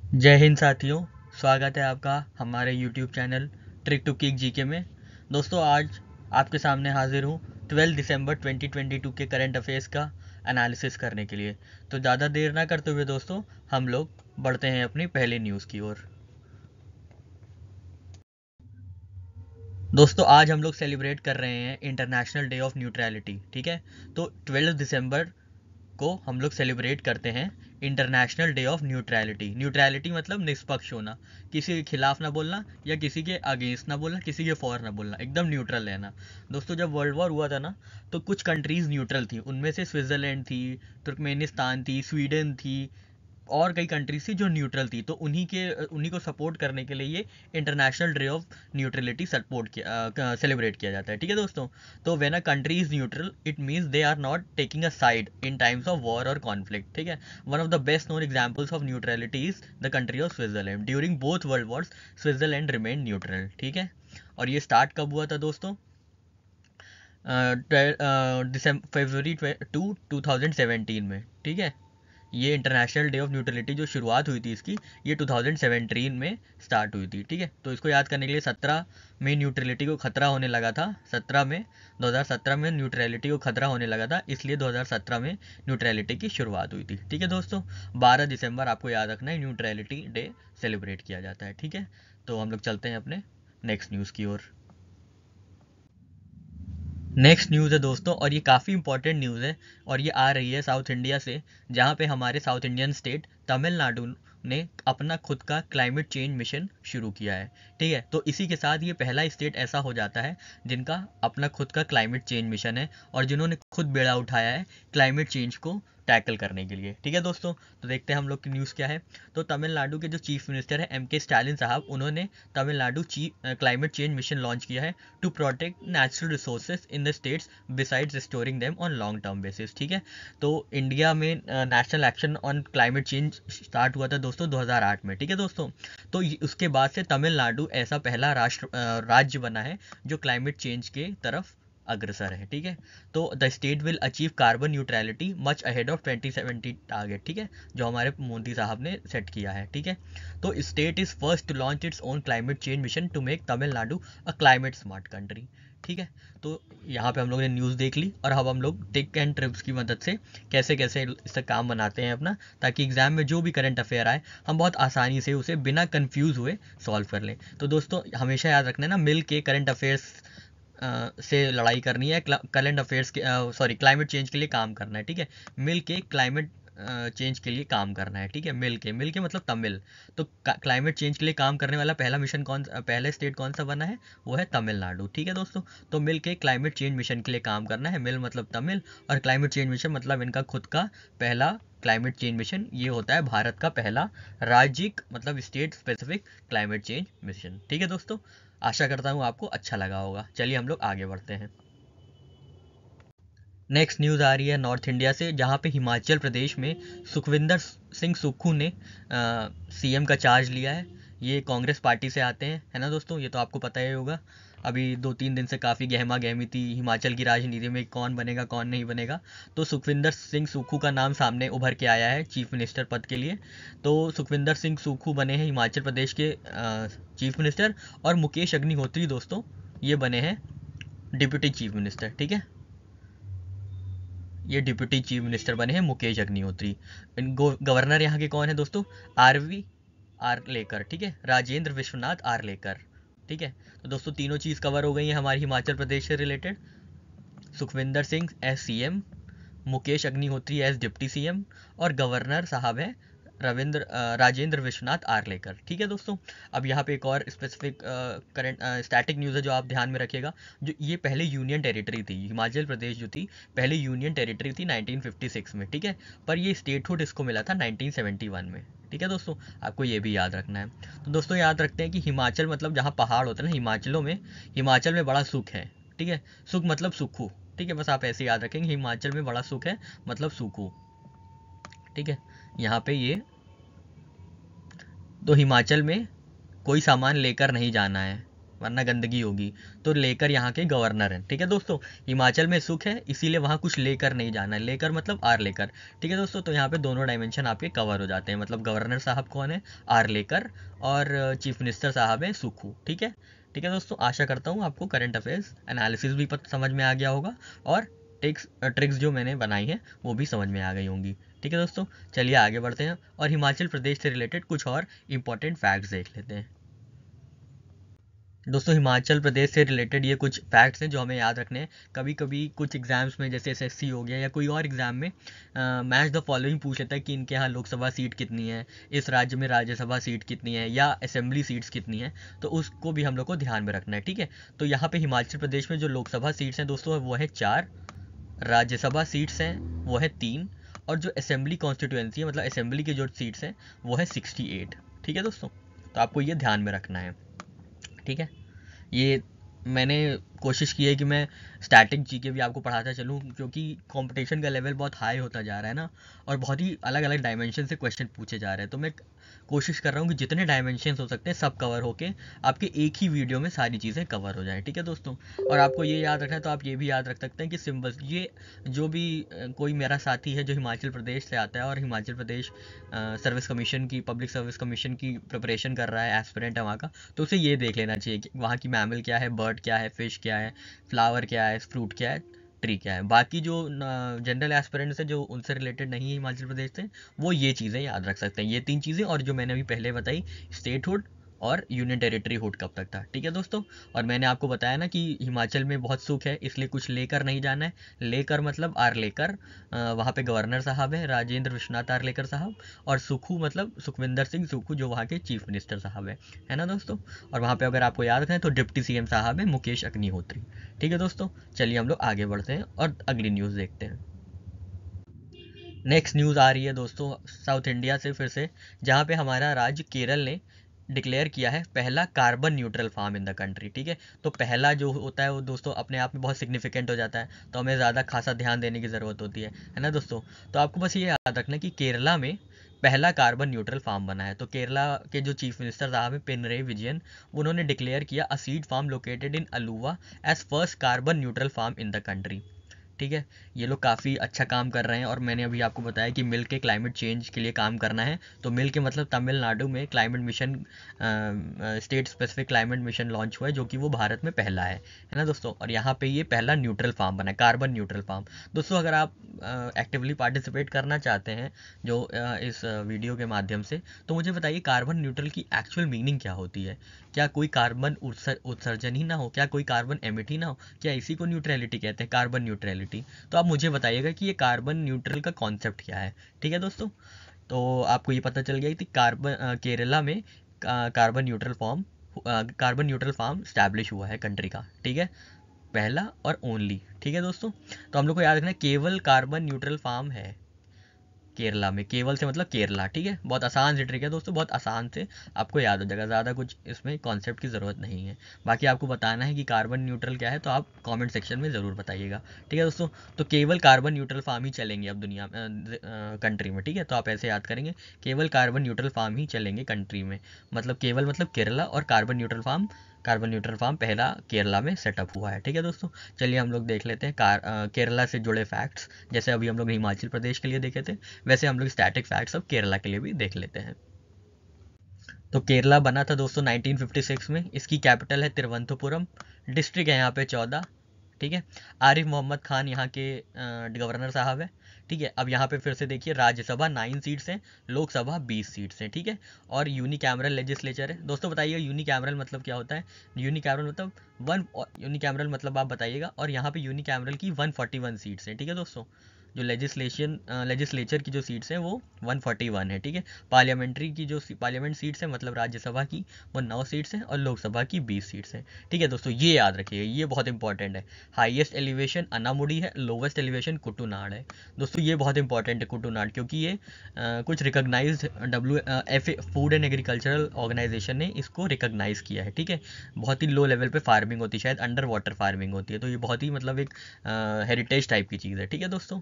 जय हिंद साथियों। स्वागत है आपका हमारे YouTube channel trick to kick GK में। दोस्तों आज आपके सामने हाजिर हूँ 12 दिसंबर 2022 के करंट अफेयर्स का एनालिसिस करने के लिए। तो ज़्यादा देर ना करते हुए दोस्तों हम लोग बढ़ते हैं अपनी पहली न्यूज़ की ओर। दोस्तों आज हम लोग सेलिब्रेट कर रहे हैं इंटरनेशनल डे ऑफ न्यूट्रलिटी। ठीक है, तो 12 दिसंबर को हम लोग सेलिब्रेट करते हैं international day of neutrality. Neutrality मतलब निष्पक्ष होना, किसी के खिलाफ ना बोलना या किसी के अगेंस्ट ना बोलना, किसी के फॉर ना बोलना, एकदम न्यूट्रल रहना। दोस्तों जब वर्ल्ड वॉर हुआ था ना, तो कुछ कंट्रीज न्यूट्रल थी, उनमें से स्विट्ज़रलैंड थी, तुर्कमेनिस्तान थी, स्वीडन थी और कई कंट्रीज थी जो न्यूट्रल थी। तो उन्हीं को सपोर्ट करने के लिए ये international day of neutrality support किया सेलिब्रेट किया जाता है। ठीक है दोस्तों, तो when a country is neutral it means they are not taking a side in times of war और कॉन्फ्लिक्ट। ठीक है, one of the best known examples of neutrality is the country of Switzerland. During both world wars Switzerland remain neutral. ठीक है, और ये start कब हुआ था दोस्तों? फरवरी 2017 में। ठीक है, ये इंटरनेशनल डे ऑफ न्यूट्रलिटी जो शुरुआत हुई थी इसकी, ये 2017 में स्टार्ट हुई थी। ठीक है, तो इसको याद करने के लिए 17 में न्यूट्रलिटी को खतरा होने लगा था। 2017 में न्यूट्रलिटी को खतरा होने लगा था, इसलिए 2017 में न्यूट्रलिटी की शुरुआत हुई थी। ठीक है दोस्तों, 12 दिसंबर आपको याद रखना है न्यूट्रलिटी डे सेलिब्रेट किया जाता है। ठीक है, तो हम लोग चलते हैं अपने नेक्स्ट न्यूज़ की ओर। नेक्स्ट न्यूज़ है दोस्तों, और ये काफ़ी इंपॉर्टेंट न्यूज़ है, और ये आ रही है साउथ इंडिया से, जहाँ पे हमारे साउथ इंडियन स्टेट तमिलनाडु ने अपना खुद का क्लाइमेट चेंज मिशन शुरू किया है। ठीक है, तो इसी के साथ ये पहला स्टेट ऐसा हो जाता है जिनका अपना खुद का क्लाइमेट चेंज मिशन है और जिन्होंने खुद बेड़ा उठाया है क्लाइमेट चेंज को टैकल करने के लिए। ठीक है दोस्तों, तो देखते हैं हम लोग की न्यूज़ क्या है। तो तमिलनाडु के जो चीफ मिनिस्टर है एम के स्टालिन साहब, उन्होंने Tamil Nadu climate change mission launch किया है to protect natural resources in the states besides storing them on long term basis. ठीक है, तो इंडिया में national action on climate change start हुआ था दोस्तों 2008 में। ठीक है दोस्तों, तो उसके बाद से तमिलनाडु ऐसा पहला राज्य बना है जो क्लाइमेट चेंज के तरफ अग्रसर है। ठीक है, तो the state will achieve carbon neutrality much ahead of 2070 target. ठीक है, जो हमारे मोदी साहब ने सेट किया है। ठीक है, तो state is first to launch its own climate change mission to make Tamil Nadu a climate smart country. ठीक है, तो यहाँ पे हम लोगों ने न्यूज़ देख ली, और अब हम लोग टिक एंड ट्रिप्स की मदद से कैसे कैसे इससे काम बनाते हैं अपना, ताकि एग्जाम में जो भी करंट अफेयर आए हम बहुत आसानी से उसे बिना कंफ्यूज हुए सॉल्व कर लें। तो दोस्तों हमेशा याद रखना है ना, मिल के करंट अफेयर्स से लड़ाई करनी है, करंट अफेयर्स के सॉरी क्लाइमेट चेंज के लिए काम करना है। ठीक है, मिल के क्लाइमेट चेंज के लिए काम करना है। ठीक है, मिल के मतलब तमिल। तो क्लाइमेट चेंज के लिए काम करने वाला पहला स्टेट कौन सा बना है? वो है तमिलनाडु। ठीक है दोस्तों, तो मिल के क्लाइमेट चेंज मिशन के लिए काम करना है। मिल मतलब तमिल, और क्लाइमेट चेंज मिशन मतलब इनका खुद का पहला क्लाइमेट चेंज मिशन। ये होता है भारत का पहला राज्यिक मतलब state specific climate change mission. ठीक है दोस्तों, आशा करता हूँ आपको अच्छा लगा होगा। चलिए हम लोग आगे बढ़ते हैं। नेक्स्ट न्यूज़ आ रही है नॉर्थ इंडिया से, जहाँ पे हिमाचल प्रदेश में सुखविंदर सिंह सुक्खू ने सीएम का चार्ज लिया है। ये कांग्रेस पार्टी से आते हैं, है ना दोस्तों, ये तो आपको पता ही होगा। अभी 2-3 दिन से काफ़ी गहमा गहमी थी हिमाचल की राजनीति में, कौन बनेगा कौन नहीं बनेगा। तो सुखविंदर सिंह सुक्खू का नाम सामने उभर के आया है चीफ मिनिस्टर पद के लिए। तो सुखविंदर सिंह सुक्खू बने हैं हिमाचल प्रदेश के चीफ मिनिस्टर, और मुकेश अग्निहोत्री दोस्तों ये बने हैं डिप्यूटी चीफ मिनिस्टर। ठीक है, ये डिप्यूटी चीफ मिनिस्टर बने हैं मुकेश अग्निहोत्री। गवर्नर यहाँ के कौन है दोस्तों? आरवी आर लेकर। ठीक है, राजेंद्र विश्वनाथ आर लेकर। ठीक है, तो दोस्तों तीनों चीज़ कवर हो गई है हमारी हिमाचल प्रदेश से related. Sukhvinder Singh as CM, Mukesh Agnihotri as deputy CM, और गवर्नर साहब हैं राजेंद्र विश्वनाथ आर्लेकर। ठीक है दोस्तों, अब यहाँ पे एक और स्पेसिफिक करंट स्टैटिक न्यूज़ है जो आप ध्यान में रखिएगा। जो ये पहले यूनियन टेरिटरी थी, हिमाचल प्रदेश जो थी पहले यूनियन टेरिटरी थी 1956 में। ठीक है, पर ये स्टेटहुड इसको मिला था 1971 में। ठीक है दोस्तों, आपको ये भी याद रखना है। तो दोस्तों याद रखते हैं कि हिमाचल मतलब जहाँ पहाड़ होते हैं ना, हिमाचल में बड़ा सुख है। ठीक है, सुख मतलब सुखू। ठीक है, बस आप ऐसे याद रखेंगे, हिमाचल में बड़ा सुख है मतलब सुखू। ठीक है, यहाँ पे ये, तो हिमाचल में कोई सामान लेकर नहीं जाना है, वरना गंदगी होगी। तो लेकर यहाँ के गवर्नर हैं, ठीक है दोस्तों। हिमाचल में सुख है, इसीलिए वहाँ कुछ लेकर नहीं जाना है। लेकर मतलब आर लेकर, ठीक है दोस्तों। तो यहाँ पे दोनों डायमेंशन आपके कवर हो जाते हैं। मतलब गवर्नर साहब कौन है, आर लेकर, और चीफ मिनिस्टर साहब है सुखू, ठीक है। ठीक है दोस्तों, आशा करता हूँ आपको करंट अफेयर्स एनालिसिस भी समझ में आ गया होगा, और ट्रिक्स जो मैंने बनाई है वो भी समझ में आ गई होंगी। ठीक है दोस्तों, चलिए आगे बढ़ते हैं और हिमाचल प्रदेश से रिलेटेड कुछ और इम्पोर्टेंट फैक्ट्स देख लेते हैं। दोस्तों, हिमाचल प्रदेश से रिलेटेड ये कुछ फैक्ट्स हैं जो हमें याद रखने हैं। कभी कभी कुछ एग्जाम्स में, जैसे एसएससी हो गया या कोई और एग्जाम में, मैच द फॉलोइंग पूछ लेता है कि इनके यहाँ लोकसभा सीट कितनी है, इस राज्य में राज्यसभा सीट कितनी है, या असेंबली सीट्स कितनी है। तो उसको भी हम लोग को ध्यान में रखना है, ठीक है। तो यहाँ पे हिमाचल प्रदेश में जो लोकसभा सीट्स हैं दोस्तों वो है 4, राज्यसभा सीट्स हैं वो है 3, और जो असेंबली कॉन्स्टिट्यूएंसी है, मतलब असेंबली की जो सीट्स हैं वो है 68। ठीक है दोस्तों, तो आपको ये ध्यान में रखना है, ठीक है। ये मैंने कोशिश की है कि मैं स्टैटिक जीके भी आपको पढ़ाता चलूँ, क्योंकि कंपटीशन का लेवल बहुत हाई होता जा रहा है ना, और बहुत ही अलग अलग डायमेंशन से क्वेश्चन पूछे जा रहे हैं। तो मैं कोशिश कर रहा हूँ कि जितने डायमेंशन हो सकते हैं सब कवर होके आपके एक ही वीडियो में सारी चीज़ें कवर हो जाएं, ठीक है दोस्तों। और आपको ये याद रखना है, तो आप ये भी याद रख सकते हैं कि सिम्बल्स, ये जो भी कोई मेरा साथी है जो हिमाचल प्रदेश से आता है और हिमाचल प्रदेश सर्विस कमीशन की, पब्लिक सर्विस कमीशन की प्रिपरेशन कर रहा है, एस्पिरेंट है वहाँ का, तो उसे ये देख लेना चाहिए कि वहाँ की मैमल क्या है, बर्ड क्या है, फिश क्या है, फ्लावर क्या है, फ्रूट क्या है, ट्री क्या है। बाकी जो जनरल एस्पिरेंट्स है जो उनसे रिलेटेड नहीं है हिमाचल प्रदेश से, वो ये चीज़ें याद रख सकते हैं, ये 3 चीज़ें, और जो मैंने अभी पहले बताई, स्टेटहुड और यूनियन टेरिटरी हुड कब तक था, ठीक है दोस्तों। और मैंने आपको बताया ना कि हिमाचल में बहुत सुख है, इसलिए कुछ लेकर नहीं जाना है। लेकर मतलब आर लेकर, वहाँ पे गवर्नर साहब है राजेंद्र विश्वनाथ आर्लेकर साहब, और सुखू मतलब सुखविंदर सिंह सुखू जो वहाँ के चीफ मिनिस्टर साहब है ना दोस्तों। और वहाँ पे अगर आपको याद रखें तो डिप्टी सीएम साहब है मुकेश अग्निहोत्री। ठीक है दोस्तों, चलिए हम लोग आगे बढ़ते हैं और अगली न्यूज़ देखते हैं। नेक्स्ट न्यूज़ आ रही है दोस्तों साउथ इंडिया से फिर से, जहाँ पे हमारा राज्य केरल ने डिक्लेयर किया है पहला carbon neutral farm in the country, ठीक है। तो पहला जो होता है वो दोस्तों अपने आप में बहुत सिग्निफिकेंट हो जाता है, तो हमें ज़्यादा खासा ध्यान देने की ज़रूरत होती है ना दोस्तों। तो आपको बस ये याद रखना कि केरला में पहला कार्बन न्यूट्रल फार्म बना है। तो केरला के जो चीफ मिनिस्टर साहब हैं पिनरई विजयन, उन्होंने डिक्लेयर किया a seed farm located in Aluva as first carbon neutral farm in the country. ठीक है, ये लोग काफ़ी अच्छा काम कर रहे हैं। और मैंने अभी आपको बताया कि मिल के क्लाइमेट चेंज के लिए काम करना है, तो मिल के मतलब तमिलनाडु में climate mission, state specific climate mission launch हुआ है, जो कि वो भारत में पहला है ना दोस्तों। और यहाँ पे ये पहला न्यूट्रल फार्म बना है, कार्बन न्यूट्रल फार्म। दोस्तों, अगर आप एक्टिवली पार्टिसिपेट करना चाहते हैं जो इस वीडियो के माध्यम से, तो मुझे बताइए कार्बन न्यूट्रल की एक्चुअल मीनिंग क्या होती है। क्या कोई कार्बन उत्सर्जन ही ना हो, क्या कोई कार्बन एमिट ही ना हो, क्या इसी को न्यूट्रलिटी कहते हैं, कार्बन न्यूट्रलिटी। तो आप मुझे बताइएगा कि ये कार्बन न्यूट्रल का कॉन्सेप्ट क्या है, ठीक है दोस्तों। तो आपको ये पता चल गया कि केरला में कार्बन न्यूट्रल फार्म स्टैब्लिश हुआ है कंट्री का, ठीक है, पहला और ओनली। ठीक है दोस्तों, तो हम लोग को याद रखना है केवल कार्बन न्यूट्रल फार्म है केरला में। केवल से मतलब केरला, ठीक है। बहुत आसान से ट्रिक है दोस्तों, बहुत आसान से आपको याद हो जाएगा, ज़्यादा कुछ इसमें कॉन्सेप्ट की ज़रूरत नहीं है। बाकी आपको बताना है कि कार्बन न्यूट्रल क्या है, तो आप कमेंट सेक्शन में ज़रूर बताइएगा, ठीक है दोस्तों। तो केवल कार्बन न्यूट्रल फार्म ही चलेंगे अब दुनिया में, कंट्री में, ठीक है। तो आप ऐसे याद करेंगे, केवल कार्बन न्यूट्रल फार्म ही चलेंगे कंट्री में। मतलब केवल मतलब केरला, और कार्बन न्यूट्रल फार्म पहला केरला में सेटअप हुआ है, ठीक है दोस्तों। चलिए हम लोग देख लेते हैं केरला से जुड़े फैक्ट्स। जैसे अभी हम लोग हिमाचल प्रदेश के लिए देखे थे, वैसे हम लोग स्टैटिक फैक्ट्स अब केरला के लिए भी देख लेते हैं। तो केरला बना था दोस्तों 1956 में। इसकी कैपिटल है तिरुवनंतपुरम, डिस्ट्रिक्ट है यहाँ पे 14, ठीक है। आरिफ मोहम्मद खान यहाँ के गवर्नर साहब है, ठीक है। अब यहाँ पे फिर से देखिए, राज्यसभा 9 सीट्स हैं, लोकसभा 20 सीट्स हैं, ठीक है। और यूनिकैमरल लेजिस्लेचर है दोस्तों। बताइए यूनिकैमरल मतलब क्या होता है। यूनिकैमरल मतलब यूनिकैमरल मतलब आप बताइएगा। और यहाँ पे यूनिकैमरल की 141 सीट्स हैं, ठीक है दोस्तों। जो लेजिस्लेचर की जो सीट्स हैं वो 141 है, ठीक है। पार्लियामेंट्री की जो पार्लियामेंट सीट्स हैं मतलब राज्यसभा की, वो 9 सीट्स हैं, और लोकसभा की 20 सीट्स हैं, ठीक है दोस्तों। ये याद रखिएगा, ये बहुत इंपॉर्टेंट है। हाईएस्ट एलिवेशन अनामुडी है, लोवेस्ट एलिवेशन कुटुनाड है दोस्तों। ये बहुत इंपॉर्टेंट है कुटुनाड, क्योंकि ये कुछ recognized WFA food and agricultural organization ने इसको रिकॉग्नाइज किया है, ठीक है। बहुत ही लो लेवल पे फार्मिंग होती है, शायद अंडर वाटर फार्मिंग होती है, तो ये बहुत ही मतलब एक हेरिटेज टाइप की चीज़ है, ठीक है दोस्तों।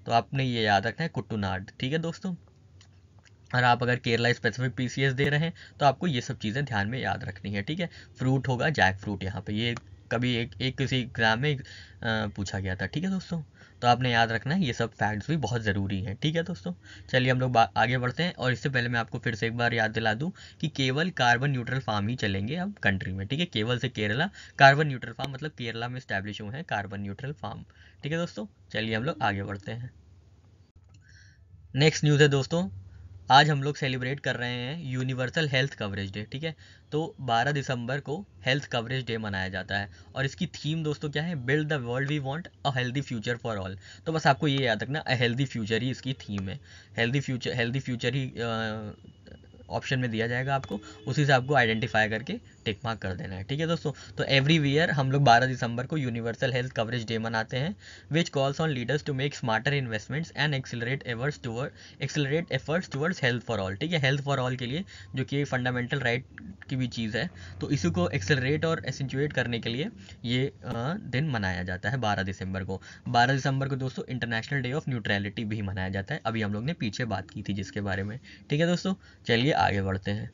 तो आपने ये याद रखना है कुट्टूनाड, ठीक है दोस्तों। और आप अगर केरला स्पेसिफिक पीसीएस दे रहे हैं तो आपको ये सब चीज़ें ध्यान में याद रखनी है, ठीक है। फ्रूट होगा जैक फ्रूट यहाँ पे, ये कभी एक किसी एग्जाम में पूछा गया था, ठीक है दोस्तों। तो आपने याद रखना है, ये सब फैक्ट्स भी बहुत ज़रूरी हैं, ठीक है दोस्तों। चलिए हम लोग आगे बढ़ते हैं, और इससे पहले मैं आपको फिर से एक बार याद दिला दूं कि केवल कार्बन न्यूट्रल फार्म ही चलेंगे अब कंट्री में, ठीक है। केवल से केरला कार्बन न्यूट्रल फार्म, मतलब केरला में स्टैब्लिश हुए हैं कार्बन न्यूट्रल फार्म, ठीक है दोस्तों। चलिए हम लोग आगे बढ़ते हैं। नेक्स्ट न्यूज़ है दोस्तों, आज हम लोग सेलिब्रेट कर रहे हैं यूनिवर्सल हेल्थ कवरेज डे, ठीक है। तो 12 दिसंबर को हेल्थ कवरेज डे मनाया जाता है, और इसकी थीम दोस्तों क्या है, build the world we want a healthy future for all. तो बस आपको ये याद रखना, अ हेल्दी फ्यूचर ही इसकी थीम है। हेल्दी फ्यूचर ही ऑप्शन में दिया जाएगा आपको, उसी से आपको आइडेंटिफाई करके टिक मार्क कर देना है, ठीक है दोस्तों। तो एवरी ईयर हम लोग 12 दिसंबर को यूनिवर्सल हेल्थ कवरेज डे मनाते हैं, which calls on leaders to make smarter investments and accelerate efforts towards health for all, ठीक है। हेल्थ फॉर ऑल के लिए, जो कि फंडामेंटल राइट की भी चीज़ है, तो इसी को एक्सेलरेट और एसेंचुएट करने के लिए ये दिन मनाया जाता है 12 दिसंबर को। 12 दिसंबर को दोस्तों इंटरनेशनल डे ऑफ न्यूट्रलिटी भी मनाया जाता है, अभी हम लोग ने पीछे बात की थी जिसके बारे में, ठीक है दोस्तों। चलिए आगे बढ़ते हैं।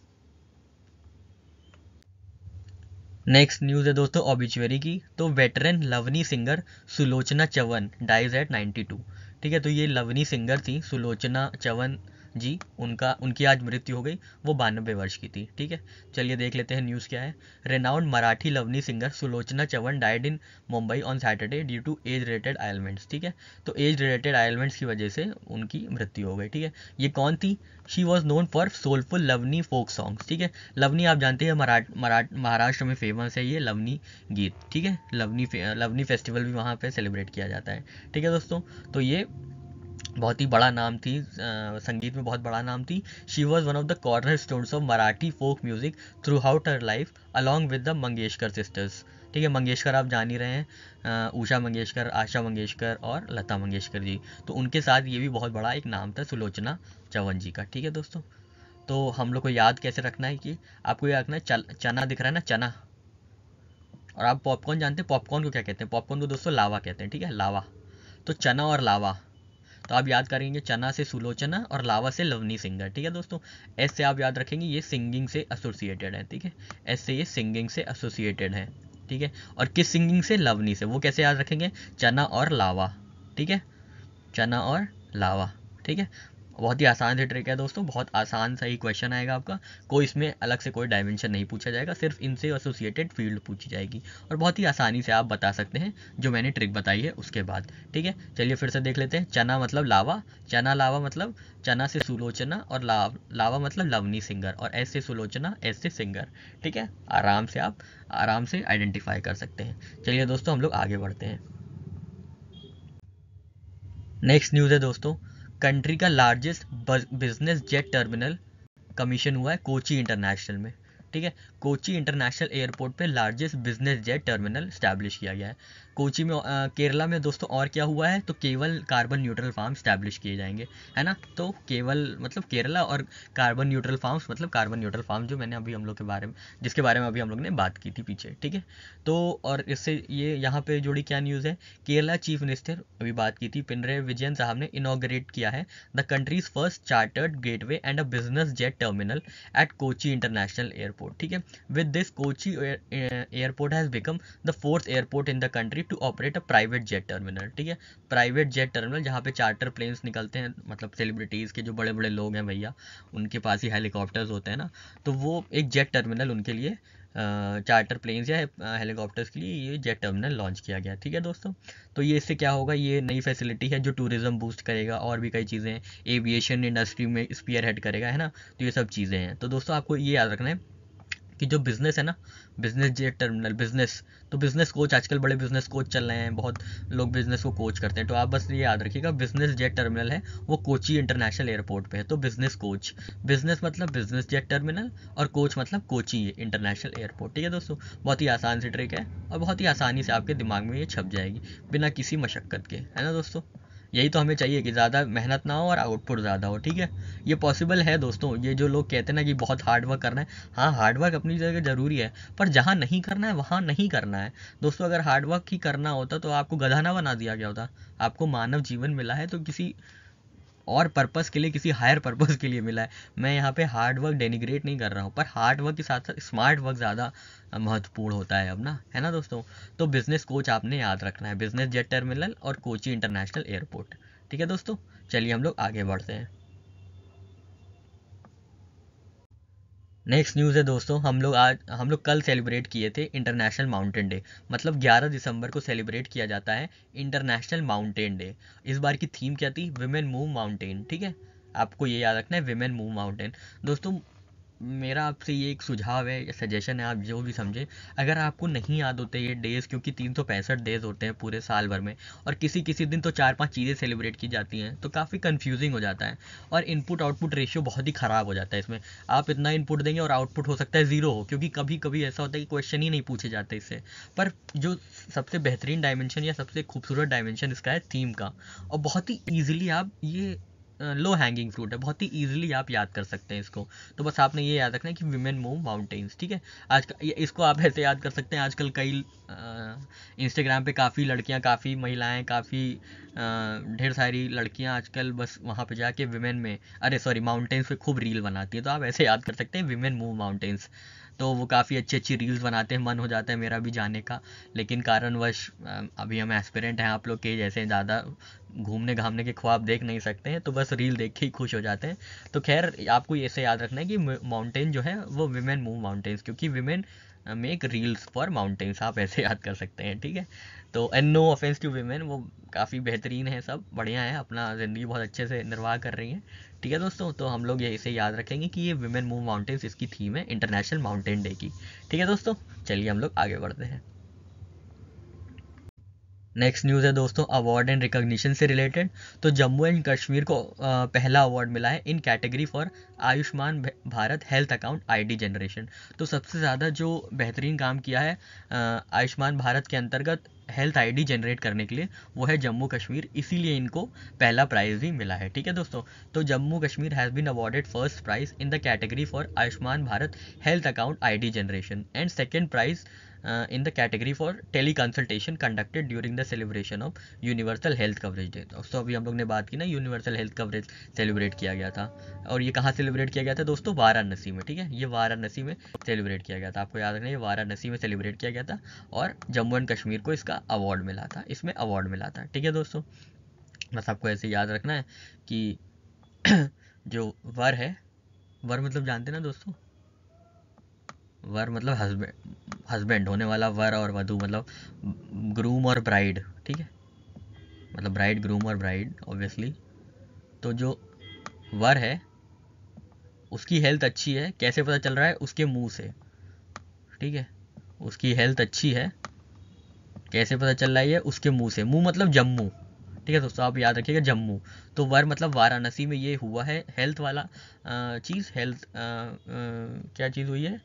नेक्स्ट न्यूज़ है दोस्तों ऑबिचुअरी की। तो veteran lavani singer Sulochana Chavan dies at 92, ठीक है। तो ये लवनी सिंगर थी सुलोचना चवन जी, उनकी आज मृत्यु हो गई, वो 92 वर्ष की थी, ठीक है। चलिए देख लेते हैं न्यूज़ क्या है। Renowned Marathi lavani singer Sulochana Chavan died in Mumbai on Saturday due to age related ailments, ठीक है। तो एज रिलेटेड आइलमेंट्स की वजह से उनकी मृत्यु हो गई, ठीक है। ये कौन थी? She was known for soulful lavani folk songs, ठीक है। लवनी आप जानते हैं महाराष्ट्र में फेमस है ये लवनी गीत, ठीक है। लवनी फेस्टिवल भी वहाँ पे सेलिब्रेट किया जाता है, ठीक है दोस्तों। तो ये बहुत ही बड़ा नाम थी, संगीत में बहुत बड़ा नाम थी। She was one of the corner stones of Marathi folk music throughout her life along with the Mangeshkar sisters, ठीक है। मंगेशकर आप जान ही रहे हैं, उषा मंगेशकर, आशा मंगेशकर और लता मंगेशकर जी, तो उनके साथ ये भी बहुत बड़ा एक नाम था सुलोचना चवन जी का, ठीक है दोस्तों। तो हम लोग को याद कैसे रखना है कि आपको याद रखना है, चना दिख रहा है ना, चना। और आप पॉपकॉर्न जानते हैं, पॉपकॉर्न को क्या कहते हैं? पॉपकॉर्न को दोस्तों लावा कहते हैं, ठीक है, लावा। तो चना और लावा, तो आप याद करेंगे चना से सुलोचना और लावा से लवनी सिंगर, ठीक है दोस्तों। एस से आप याद रखेंगे ये सिंगिंग से एसोसिएटेड है, ठीक है। एस से ये सिंगिंग से एसोसिएटेड है, ठीक है। और किस सिंगिंग से? लवनी से। वो कैसे याद रखेंगे? चना और लावा, ठीक है, चना और लावा, ठीक है। बहुत ही आसान सी ट्रिक है दोस्तों, बहुत आसान सा ही क्वेश्चन आएगा आपका, कोई इसमें अलग से कोई डायमेंशन नहीं पूछा जाएगा, सिर्फ इनसे एसोसिएटेड फील्ड पूछी जाएगी, और बहुत ही आसानी से आप बता सकते हैं जो मैंने ट्रिक बताई है उसके बाद, ठीक है। चलिए फिर से देख लेते हैं। चना मतलब लावा, चना लावा मतलब चना से सुलोचना, और लावा मतलब लवनी सिंगर, और एस से सुलोचना, एस से सिंगर, ठीक है। आप आराम से आइडेंटिफाई कर सकते हैं। चलिए दोस्तों हम लोग आगे बढ़ते हैं। नेक्स्ट न्यूज़ है दोस्तों, कंट्री का largest business jet terminal commission हुआ है कोची इंटरनेशनल में, ठीक है। कोची इंटरनेशनल एयरपोर्ट पे largest business jet terminal establish किया गया है कोची में। केरला में दोस्तों और क्या हुआ है, तो केवल कार्बन न्यूट्रल फार्म स्टैब्लिश किए जाएंगे, है ना। तो केवल मतलब केरला, और कार्बन न्यूट्रल फार्म्स मतलब कार्बन न्यूट्रल फार्म जो मैंने अभी हम लोग के बारे में, जिसके बारे में अभी हम लोग ने बात की थी पीछे, ठीक है। तो और इससे ये यहाँ पे जुड़ी क्या न्यूज़ है, केरला चीफ मिनिस्टर अभी बात की थी पिनराई विजयन साहब ने इनॉग्रेट किया है the country's first chartered gateway and a business jet terminal at Kochi international airport, ठीक है। With this Kochi airport has become the fourth airport in the country to operate a private jet terminal, ठीक है। Private jet terminal जहाँ पे charter planes निकलते हैं, मतलब celebrities के जो बड़े बड़े लोग हैं भैया, उनके पास ही हेलीकॉप्टर्स होते हैं ना, तो वो एक जेट टर्मिनल उनके लिए, चार्टर प्लेन्स या हेलीकॉप्टर्स के लिए ये जेट टर्मिनल लॉन्च किया गया, ठीक है दोस्तों। तो ये इससे क्या होगा, ये नई फैसिलिटी है जो टूरिज्म बूस्ट करेगा, और भी कई चीज़ें हैं, एविएशन इंडस्ट्री में स्पीयर हेड करेगा, है ना। तो ये सब चीज़ें हैं। तो दोस्तों आपको ये याद रखना है कि जो बिज़नेस है ना, बिज़नेस जेट टर्मिनल, बिज़नेस, तो बिज़नेस कोच, आजकल बड़े बिज़नेस कोच चल रहे हैं, बहुत लोग बिज़नेस को कोच करते हैं, तो आप बस ये याद रखिएगा बिज़नेस जेट टर्मिनल है वो कोची इंटरनेशनल एयरपोर्ट पे है, तो बिज़नेस कोच, बिज़नेस मतलब बिज़नेस जेट टर्मिनल, और कोच मतलब कोची इंटरनेशनल एयरपोर्ट, ठीक है दोस्तों। बहुत ही आसान सी ट्रिक है, और बहुत ही आसानी से आपके दिमाग में ये छप जाएगी बिना किसी मशक्क़त के, है ना दोस्तों। यही तो हमें चाहिए कि ज़्यादा मेहनत ना हो और आउटपुट ज़्यादा हो, ठीक है। ये पॉसिबल है दोस्तों, ये जो लोग कहते हैं ना कि बहुत हार्ड वर्क करना है, हाँ हार्ड वर्क अपनी जगह ज़रूरी है, पर जहाँ नहीं करना है वहाँ नहीं करना है दोस्तों। अगर हार्ड वर्क ही करना होता तो आपको गधा ना बना दिया गया होता। आपको मानव जीवन मिला है तो किसी और पर्पस के लिए, किसी हायर पर्पस के लिए मिला है। मैं यहाँ पे हार्ड वर्क डेनिग्रेट नहीं कर रहा हूँ, पर हार्ड वर्क के साथ साथ स्मार्ट वर्क ज़्यादा महत्वपूर्ण होता है अब ना, है ना दोस्तों। तो बिजनेस कोच आपने याद रखना है, बिजनेस जेट टर्मिनल और कोची इंटरनेशनल एयरपोर्ट। ठीक है दोस्तों, चलिए हम लोग आगे बढ़ते हैं। नेक्स्ट न्यूज़ है दोस्तों, हम लोग कल सेलिब्रेट किए थे इंटरनेशनल माउंटेन डे। मतलब 11 दिसंबर को सेलिब्रेट किया जाता है इंटरनेशनल माउंटेन डे। इस बार की थीम क्या थी? Women move mountain. ठीक है, आपको ये याद रखना है, विमेन मूव माउंटेन। दोस्तों, मेरा आपसे ये एक सुझाव है या सजेशन है, आप जो भी समझे। अगर आपको नहीं याद होते ये डेज, क्योंकि 365 डेज होते हैं पूरे साल भर में, और किसी किसी दिन तो 4-5 चीज़ें सेलिब्रेट की जाती हैं, तो काफ़ी कंफ्यूजिंग हो जाता है और इनपुट आउटपुट रेशियो बहुत ही ख़राब हो जाता है इसमें। आप इतना इनपुट देंगे और आउटपुट हो सकता है ज़ीरो हो, क्योंकि कभी कभी ऐसा होता है कि क्वेश्चन ही नहीं पूछे जाते इससे। पर जो सबसे बेहतरीन डायमेंशन या सबसे खूबसूरत डायमेंशन इसका है थीम का, और बहुत ही ईजिली आप ये लो हैंगिंग फ्रूट है, बहुत ही ईजिली आप याद कर सकते हैं इसको। तो बस आपने ये याद रखना है कि विमेन मूव माउंटेन्स। ठीक है, आज इसको आप ऐसे याद कर सकते हैं। आजकल कई इंस्टाग्राम पे काफ़ी लड़कियां, काफ़ी महिलाएं, काफ़ी ढेर सारी लड़कियां आजकल बस वहाँ पे जाके विमेन में, अरे सॉरी, माउंटेन्स पे खूब रील बनाती हैं। तो आप ऐसे याद कर सकते हैं, विमेन मूव माउंटेन्स। तो वो काफ़ी अच्छी अच्छी रील्स बनाते हैं, मन हो जाता है मेरा भी जाने का, लेकिन कारणवश अभी हम एस्पिरेंट हैं आप लोग के जैसे, ज़्यादा घूमने घामने के ख्वाब देख नहीं सकते हैं, तो बस रील देख के ही खुश हो जाते हैं। तो खैर, आपको ऐसे याद रखना है कि माउंटेन जो है वो विमेन मूव माउंटेन्स, क्योंकि women make reels for mountains, आप ऐसे याद कर सकते हैं। ठीक है, तो and no offence to women, वो काफ़ी बेहतरीन है, सब बढ़िया है, अपना ज़िंदगी बहुत अच्छे से निर्वाह कर रही हैं। ठीक है दोस्तों, तो हम लोग ये इसे याद रखेंगे कि ये विमेन मूव माउंटेन्स इसकी थीम है इंटरनेशनल माउंटेन डे की। ठीक है दोस्तों, चलिए हम लोग आगे बढ़ते हैं। नेक्स्ट न्यूज़ है दोस्तों, अवार्ड एंड रिकॉग्निशन से रिलेटेड। तो जम्मू एंड कश्मीर को पहला अवार्ड मिला है in category for Ayushman Bharat health account ID generation. तो सबसे ज़्यादा जो बेहतरीन काम किया है आयुष्मान भारत के अंतर्गत हेल्थ आईडी जनरेट करने के लिए, वो है जम्मू कश्मीर, इसीलिए इनको पहला प्राइज़ भी मिला है। ठीक है दोस्तों, तो Jammu Kashmir has been awarded first prize in the category for Ayushman Bharat health account ID generation and second prize in the category for teleconsultation conducted during the celebration of universal health coverage day. दोस्तों, अभी हम लोग ने बात की ना, यूनिवर्सल हेल्थ कवरेज सेलिब्रेट किया गया था, और ये कहाँ सेलिब्रेट किया गया था दोस्तों? वाराणसी में। ठीक है, ये वाराणसी में सेलिब्रेट किया गया था, आपको याद रखना है, ये वाराणसी में सेलिब्रेट किया गया था, और जम्मू एंड कश्मीर को इसका अवार्ड मिला था, इसमें अवार्ड मिला था। ठीक है दोस्तों, बस आपको ऐसे याद रखना है कि जो वर है, वर मतलब जानते ना दोस्तों, वर मतलब हस्बैंड, हस्बैंड होने वाला, वर और वधू मतलब ग्रूम और ब्राइड। ठीक है, मतलब ब्राइड, ग्रूम और ब्राइड ऑब्वियसली। तो जो वर है उसकी हेल्थ अच्छी है, कैसे पता चल रहा है? उसके मुंह से। ठीक है, उसकी हेल्थ अच्छी है, कैसे पता चल रहा है? ये उसके मुंह से, मुंह मतलब जम्मू। ठीक है दोस्तों, आप याद रखिएगा, जम्मू। तो वर मतलब वाराणसी में ये हुआ है हेल्थ वाला चीज़, हेल्थ क्या चीज़ हुई है?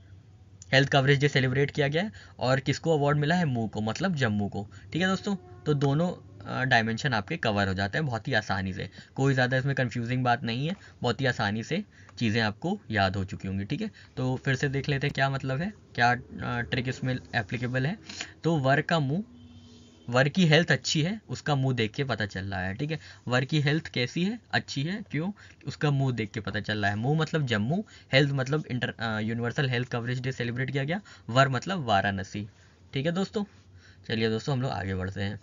हेल्थ कवरेज डे सेलिब्रेट किया गया है, और किसको अवार्ड मिला है? मुंह को, मतलब जम्मू को। ठीक है दोस्तों, तो दोनों डायमेंशन आपके कवर हो जाते हैं बहुत ही आसानी से, कोई ज़्यादा इसमें कंफ्यूजिंग बात नहीं है, बहुत ही आसानी से चीज़ें आपको याद हो चुकी होंगी। ठीक है, तो फिर से देख लेते हैं क्या मतलब है, क्या ट्रिक इसमें एप्लीकेबल है। तो वर का मुंह, वर की हेल्थ अच्छी है, उसका मुंह देख के पता चल रहा है। ठीक है, वर की हेल्थ कैसी है? अच्छी है, क्यों? उसका मुंह देख के पता चल रहा है। मुंह मतलब जम्मू, हेल्थ मतलब universal health coverage day celebrate किया गया, वर मतलब वाराणसी। ठीक है दोस्तों, चलिए दोस्तों हम लोग आगे बढ़ते हैं।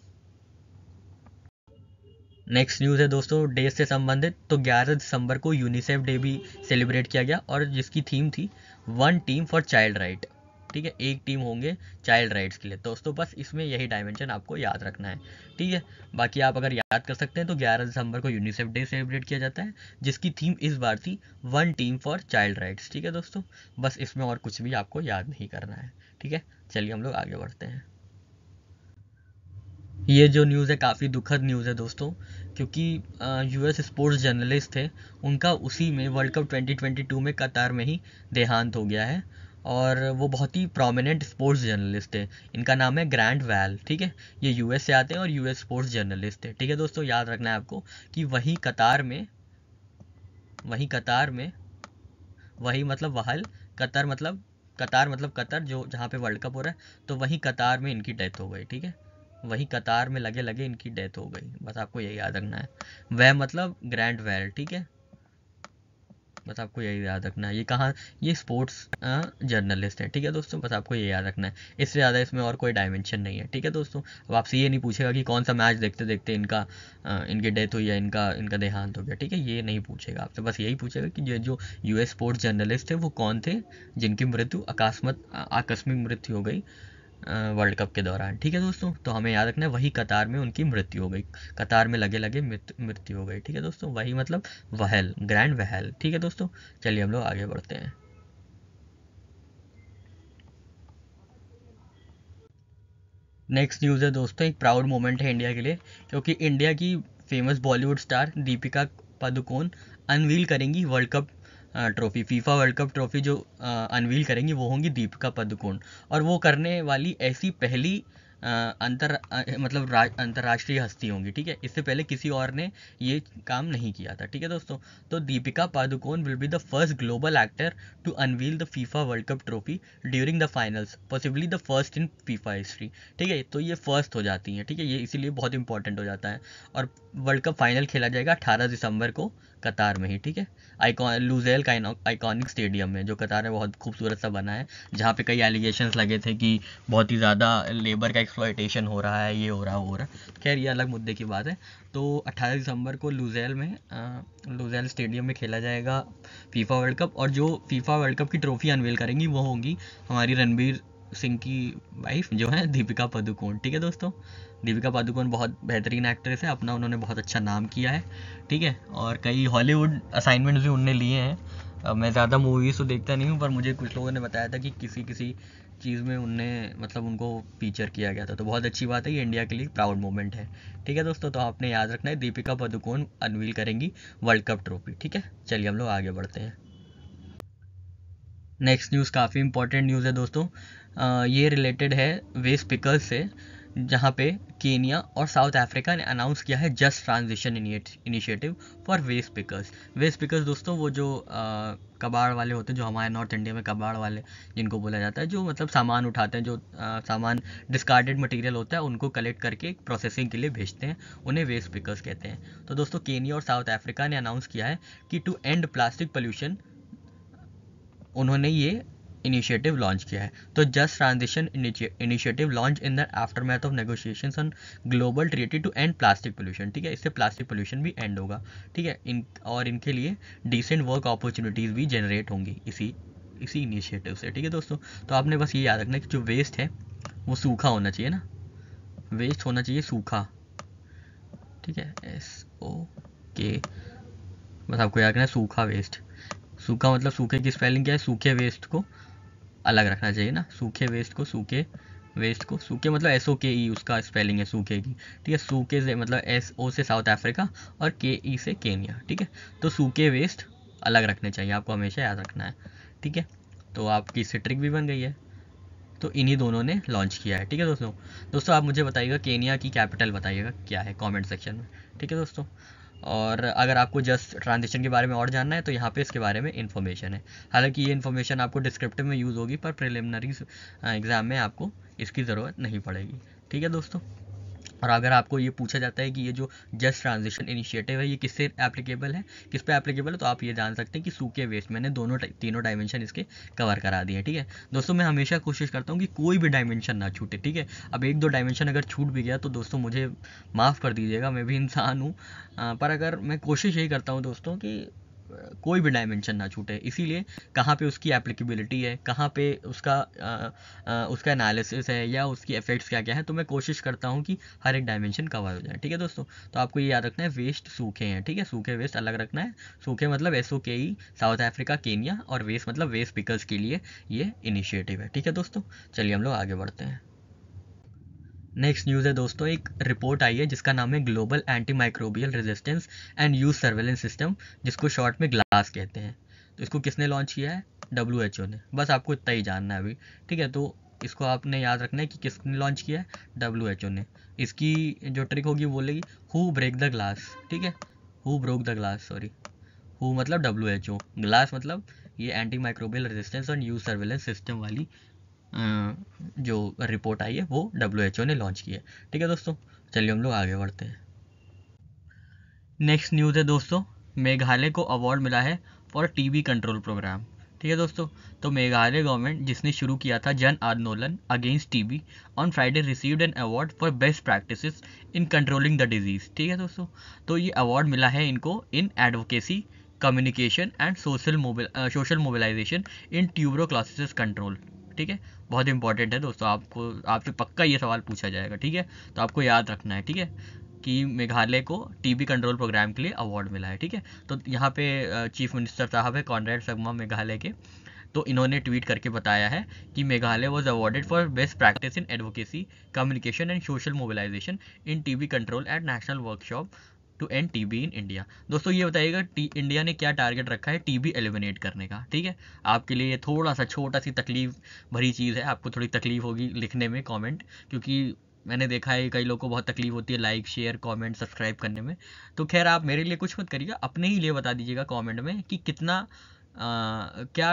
नेक्स्ट न्यूज़ है दोस्तों डेज से संबंधित। तो 11 दिसंबर को यूनिसेफ डे भी सेलिब्रेट किया गया, और जिसकी थीम थी one team for child right. ठीक है, एक टीम होंगे चाइल्ड राइट्स के लिए। दोस्तों, बस इसमें यही डायमेंशन आपको याद रखना है। ठीक है, बाकी आप अगर याद कर सकते हैं तो 11 दिसंबर को यूनिसेफ डे सेलिब्रेट किया जाता है, जिसकी थीम इस बार थी one team for child rights. ठीक है दोस्तों, बस इसमें और कुछ भी आपको याद नहीं करना है। ठीक है, चलिए हम लोग आगे बढ़ते हैं। ये जो न्यूज़ है काफ़ी दुखद न्यूज़ है दोस्तों, क्योंकि यूएस स्पोर्ट्स जर्नलिस्ट थे, उनका उसी में वर्ल्ड कप 2022 में कतार में ही देहांत हो गया है, और वो बहुत ही प्रोमिनेंट स्पोर्ट्स जर्नलिस्ट थे। इनका नाम है ग्रांट वैल। ठीक है, ये यूएस से आते हैं और यूएस स्पोर्ट्स जर्नलिस्ट थे। ठीक है दोस्तों, याद रखना है आपको कि वही कतार में, वही कतार में, वही मतलब वहल, कतर मतलब, कतार मतलब कतर, जो जहाँ पे वर्ल्ड कप हो रहा है, तो वहीं कतार में इनकी डेथ हो गई। ठीक है, वहीं कतार में लगे लगे इनकी डेथ हो गई। बस आपको यही याद रखना है। वह मतलब ग्रैंट वेल, ठीक है, बस आपको यही याद रखना है। ये कहाँ, ये स्पोर्ट्स जर्नलिस्ट है, ठीक है दोस्तों, बस आपको ये याद रखना है। इससे ज़्यादा इसमें और कोई डायमेंशन नहीं है, ठीक है दोस्तों। अब आपसे ये नहीं पूछेगा कि कौन सा मैच देखते देखते इनका इनकी डेथ हुई या इनका इनका देहांत हो गया, ठीक है, ये नहीं पूछेगा आपसे। बस यही पूछेगा कि ये जो यूएस स्पोर्ट्स जर्नलिस्ट थे वो कौन थे जिनकी मृत्यु आकस्मिक मृत्यु हो गई वर्ल्ड कप के दौरान, ठीक है दोस्तों। तो हमें याद रखना है वही कतार में उनकी मृत्यु हो गई, कतार में लगे लगे मृत्यु हो गई, ठीक है दोस्तों। वही मतलब वहल, ग्रैंड वहल, ठीक है दोस्तों। चलिए हम लोग आगे बढ़ते हैं। नेक्स्ट न्यूज़ है दोस्तों, एक प्राउड मोमेंट है इंडिया के लिए, क्योंकि इंडिया की famous Bollywood star Deepika Padukone unveil करेंगी world cup trophy. FIFA world cup trophy जो अनवील करेंगी वो होंगी दीपिका पादुकोण। और वो करने वाली ऐसी पहली मतलब अंतर्राष्ट्रीय हस्ती होंगी, ठीक है। इससे पहले किसी और ने ये काम नहीं किया था, ठीक है दोस्तों। तो Deepika Padukone will be the first global actor to unveil the FIFA world cup trophy during the finals, possibly the first in FIFA history, ठीक है। तो ये फर्स्ट हो जाती हैं, ठीक है, ये इसीलिए बहुत इंपॉर्टेंट हो जाता है। और वर्ल्ड कप फाइनल खेला जाएगा 18 दिसंबर को कतार में ही, ठीक है, लूजेल का आइकॉनिक स्टेडियम में, जो कतार में बहुत खूबसूरत सा बना है, जहाँ पे कई एलिगेशंस लगे थे कि बहुत ही ज़्यादा लेबर का एक्सप्लॉयटेशन हो रहा है, ये हो रहा है, वो हो रहा है। खैर ये अलग मुद्दे की बात है। तो 18 दिसंबर को लूजेल स्टेडियम में खेला जाएगा फीफा वर्ल्ड कप। और जो फीफा वर्ल्ड कप की ट्रॉफी अनवेल करेंगी वो होंगी हमारी रणबीर सिंह की वाइफ जो है दीपिका पादुकोण, ठीक है दोस्तों। दीपिका पादुकोण बहुत बेहतरीन एक्ट्रेस है, अपना उन्होंने बहुत अच्छा नाम किया है, ठीक है। और कई हॉलीवुड असाइनमेंट्स भी उनने लिए हैं। मैं ज़्यादा मूवीज़ तो देखता नहीं हूँ, पर मुझे कुछ लोगों ने बताया था कि किसी किसी चीज़ में उनने मतलब उनको फीचर किया गया था। तो बहुत अच्छी बात है, ये इंडिया के लिए प्राउड मोमेंट है, ठीक है दोस्तों। तो आपने याद रखना है दीपिका पादुकोण अनवील करेंगी वर्ल्ड कप ट्रॉफी, ठीक है। चलिए हम लोग आगे बढ़ते हैं। नेक्स्ट न्यूज़ काफ़ी इंपॉर्टेंट न्यूज़ है दोस्तों। ये रिलेटेड है वेस्ट पिकर्स से, जहाँ पे केनिया और साउथ अफ्रीका ने अनाउंस किया है just transition initiative for waste pickers. Waste pickers दोस्तों वो जो कबाड़ वाले होते हैं, जो हमारे नॉर्थ इंडिया में कबाड़ वाले जिनको बोला जाता है, जो मतलब सामान उठाते हैं, जो सामान डिस्कार्डेड मटेरियल होता है उनको कलेक्ट करके प्रोसेसिंग के लिए भेजते हैं, उन्हें वेस्ट पिकर्स कहते हैं। तो दोस्तों केनिया और साउथ अफ्रीका ने अनाउंस किया है कि टू एंड प्लास्टिक पोल्यूशन उन्होंने ये इनिशिएटिव लॉन्च किया है। तो just transition initiative launch in the aftermath of negotiations on global treaty to end plastic pollution, ठीक है। इससे प्लास्टिक पोल्यूशन भी एंड होगा, ठीक है। इनके लिए डिसेंट वर्क अपॉर्चुनिटीज़ भी जनरेट होंगी इसी इनिशिएटिव से, ठीक है दोस्तों। तो आपने बस ये याद रखना है कि जो वेस्ट है वो सूखा होना चाहिए ना, वेस्ट होना चाहिए सूखा, ठीक है, SOK, बस आपको याद रखना है सूखा वेस्ट। सूखा मतलब सूखे की स्पेलिंग क्या है, सूखे वेस्ट को अलग रखना चाहिए ना, सूखे वेस्ट को सूखे वेस्ट को, सूखे मतलब SOKE उसका स्पेलिंग है सूखे की, ठीक है। सूखे से मतलब SO से साउथ अफ्रीका और KE से केनिया, ठीक है। तो सूखे वेस्ट अलग रखने चाहिए, आपको हमेशा याद रखना है, ठीक है। तो आपकी इससे ट्रिक भी बन गई है। तो इन्हीं दोनों ने लॉन्च किया है, ठीक है दोस्तों। दोस्तों आप मुझे बताइएगा केनिया की कैपिटल बताइएगा क्या है कमेंट सेक्शन में, ठीक है दोस्तों। और अगर आपको जस्ट ट्रांजिशन के बारे में और जानना है तो यहाँ पे इसके बारे में इन्फॉर्मेशन है। हालांकि ये इन्फॉर्मेशन आपको डिस्क्रिप्टिव में यूज़ होगी, पर प्रिलिमिनरी एग्ज़ाम में आपको इसकी ज़रूरत नहीं पड़ेगी, ठीक है दोस्तों। और अगर आपको ये पूछा जाता है कि ये जो जस्ट ट्रांजिशन इनिशिएटिव है ये किससे एप्लीकेबल है, किस पे एप्लीकेबल है, तो आप ये जान सकते हैं कि सूखे वेस्ट, मैंने तीनों डायमेंशन इसके कवर करा दिए, ठीक है दोस्तों। मैं हमेशा कोशिश करता हूँ कि कोई भी डायमेंशन ना छूटे, ठीक है। अब एक दो डायमेंशन अगर छूट भी गया तो दोस्तों मुझे माफ़ कर दीजिएगा, मैं भी इंसान हूँ। पर अगर मैं कोशिश यही करता हूँ दोस्तों कि कोई भी डायमेंशन ना छूटे, इसीलिए कहाँ पे उसकी एप्लीकेबिलिटी है, कहाँ पे उसका एनालिसिस है या उसकी इफेक्ट्स क्या क्या है, तो मैं कोशिश करता हूँ कि हर एक डायमेंशन कवर हो जाए, ठीक है दोस्तों। तो आपको ये याद रखना है वेस्ट सूखे हैं, ठीक है, सूखे वेस्ट अलग रखना है। सूखे मतलब SOKE साउथ अफ्रीका केनिया, और वेस्ट मतलब वेस्ट पिकर्स के लिए ये इनिशिएटिव है, ठीक है दोस्तों। चलिए हम लोग आगे बढ़ते हैं। नेक्स्ट न्यूज़ है दोस्तों, एक रिपोर्ट आई है जिसका नाम है global anti microbial resistance and use surveillance system, जिसको शॉर्ट में ग्लास कहते हैं। तो इसको किसने लॉन्च किया है, WHO ने, बस आपको इतना ही जानना है अभी, ठीक है। तो इसको आपने याद रखना है कि किसने लॉन्च किया है, WHO ने। इसकी जो ट्रिक होगी वो बोलेगी हु ब्रेक द ग्लास, ठीक है, who broke the glass, sorry, who मतलब WHO, ग्लास मतलब ये एंटी माइक्रोबियल रेजिस्टेंस और यूज सर्वेलेंस सिस्टम वाली जो रिपोर्ट आई है वो WHO ने लॉन्च की है। ठीक है दोस्तों, चलिए हम लोग आगे बढ़ते हैं। नेक्स्ट न्यूज़ है दोस्तों, मेघालय को अवार्ड मिला है फॉर टीबी कंट्रोल प्रोग्राम। ठीक है दोस्तों, तो मेघालय गवर्नमेंट जिसने शुरू किया था जन आंदोलन against TB on Friday received an award for best practices in controlling the disease. ठीक है दोस्तों, तो ये अवार्ड मिला है इनको in advocacy, communication and social mobilisation in tuberculosis control. ठीक है, बहुत इंपॉर्टेंट है दोस्तों, आपसे पक्का ये सवाल पूछा जाएगा। ठीक है, तो आपको याद रखना है। ठीक है, कि मेघालय को टीबी कंट्रोल प्रोग्राम के लिए अवार्ड मिला है। ठीक है, तो यहाँ पे चीफ मिनिस्टर साहब है कॉनरेड संगमा मेघालय के, तो इन्होंने ट्वीट करके बताया है कि Meghalaya was awarded for best practice in advocacy, communication and social mobilisation in TB control at national workshop to end TB in India. दोस्तों ये बताइएगा इंडिया ने क्या टारगेट रखा है टीबी एलिमिनेट करने का। ठीक है, आपके लिए ये थोड़ा सा छोटा सी तकलीफ भरी चीज़ है, आपको थोड़ी तकलीफ होगी लिखने में कमेंट, क्योंकि मैंने देखा है कई लोगों को बहुत तकलीफ होती है लाइक शेयर कमेंट सब्सक्राइब करने में। तो खैर आप मेरे लिए कुछ मत करिएगा, अपने ही लिए बता दीजिएगा कमेंट में कि कितना क्या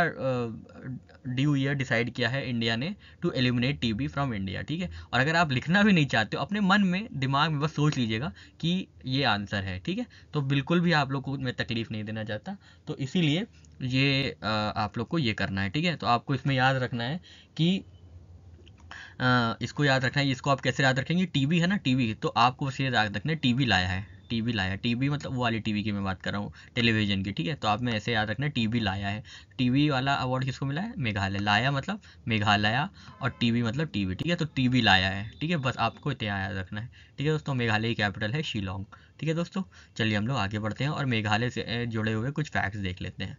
ड्यू ईयर डिसाइड किया है इंडिया ने to eliminate TB from India. ठीक है, और अगर आप लिखना भी नहीं चाहते हो अपने मन में दिमाग में बस सोच लीजिएगा कि ये आंसर है। ठीक है, तो बिल्कुल भी आप लोग को मैं तकलीफ नहीं देना चाहता, तो इसीलिए ये आप लोग को ये करना है। ठीक है, तो आपको इसमें याद रखना है कि इसको याद रखना है। इसको आप कैसे याद रखेंगे, टीवी है ना, टीवी, तो आपको बस ये याद रखना है टीवी लाया है, टीवी लाया, टीवी मतलब वो वाली टीवी की मैं बात कर रहा हूँ, टेलीविजन की। ठीक है, तो आप में ऐसे याद रखना है टीवी लाया है। टीवी वाला अवार्ड किसको मिला है, मेघालय, लाया मतलब मेघालय और टीवी मतलब टीवी। ठीक है, तो टीवी लाया है। ठीक है, बस आपको इतना याद रखना है। ठीक है दोस्तों, मेघालय की कैपिटल है शिलोंग। ठीक है दोस्तों, चलिए हम लोग आगे बढ़ते हैं और मेघालय से जुड़े हुए कुछ फैक्ट्स देख लेते हैं।